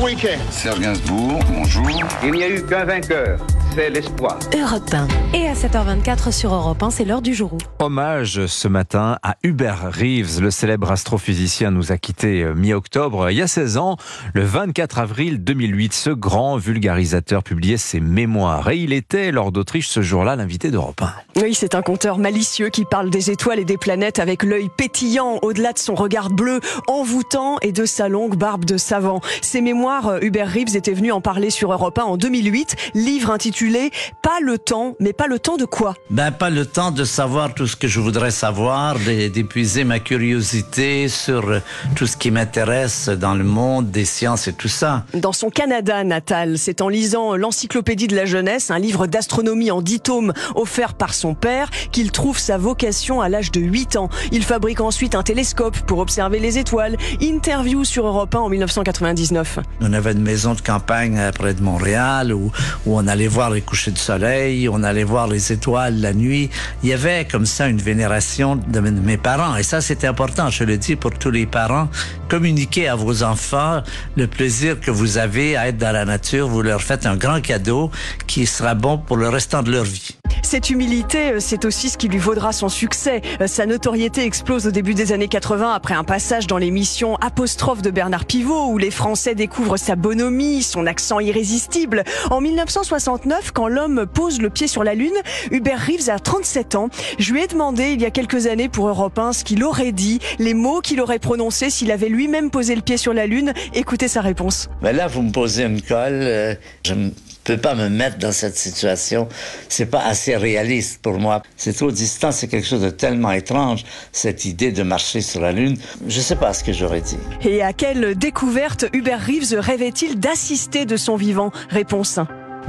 weekend. Serge Gainsbourg, bonjour. Il n'y a eu qu'un vainqueur, c'est l'espoir. Europe 1. Et à 7h24 sur Europe 1, c'est l'heure du jour. Hommage ce matin à Hubert Reeves, le célèbre astrophysicien nous a quittés mi-octobre. Il y a 16 ans, le 24 avril 2008, ce grand vulgarisateur publiait ses mémoires. Et il était, lors d'Autriche, ce jour-là, l'invité d'Europe 1. Oui, c'est un conteur malicieux qui parle des étoiles et des planètes avec l'œil pétillant au-delà de son regard bleu, envoûtant et de sa longue barbe de savant. Ses mémoires, Hubert Reeves était venu en parler sur Europe 1 en 2008, livre intitulé « Pas le temps », mais pas le temps de quoi ? Pas le temps de savoir tout ce que je voudrais savoir, d'épuiser ma curiosité sur tout ce qui m'intéresse dans le monde des sciences et tout ça. Dans son Canada natal, c'est en lisant l'Encyclopédie de la jeunesse, un livre d'astronomie en 10 tomes offert par son père, qu'il trouve sa vocation à l'âge de 8 ans. Il fabrique ensuite un télescope pour observer les étoiles. Interview sur Europe 1 en 1999. On avait une maison de campagne près de Montréal où on allait voir les couchers de soleil, on allait voir les étoiles la nuit. Il y avait comme ça une vénération de mes parents. Et ça, c'est important, je le dis pour tous les parents. Communiquez à vos enfants le plaisir que vous avez à être dans la nature. Vous leur faites un grand cadeau qui sera bon pour le restant de leur vie. Cette humilité, c'est aussi ce qui lui vaudra son succès. Sa notoriété explose au début des années 80 après un passage dans l'émission Apostrophe de Bernard Pivot où les Français découvrent sa bonhomie, son accent irrésistible. En 1969, quand l'homme pose le pied sur la Lune, Hubert Reeves a 37 ans. Je lui ai demandé il y a quelques années pour Europe 1 ce qu'il aurait dit, les mots qu'il aurait prononcés s'il avait lui-même posé le pied sur la Lune. Écoutez sa réponse. Mais là, vous me posez une colle. Je ne peux pas me mettre dans cette situation. C'est pas assez réaliste pour moi. C'est trop distant. C'est quelque chose de tellement étrange, cette idée de marcher sur la Lune. Je sais pas ce que j'aurais dit. Et à quelle découverte Hubert Reeves rêvait-il d'assister de son vivant ? Réponse.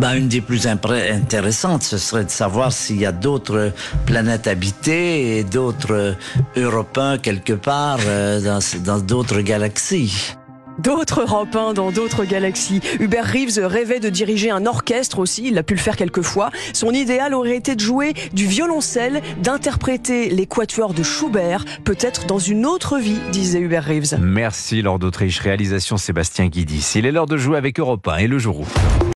Une des plus intéressantes, ce serait de savoir s'il y a d'autres planètes habitées et d'autres Européens quelque part dans d'autres galaxies. D'autres Europe 1 dans d'autres galaxies. Hubert Reeves rêvait de diriger un orchestre aussi, il a pu le faire quelques fois. Son idéal aurait été de jouer du violoncelle, d'interpréter les quatuors de Schubert, peut-être dans une autre vie, disait Hubert Reeves. Merci lors d'Autriche, réalisation Sébastien Guidis. Il est l'heure de jouer avec Europe 1 et le jour où.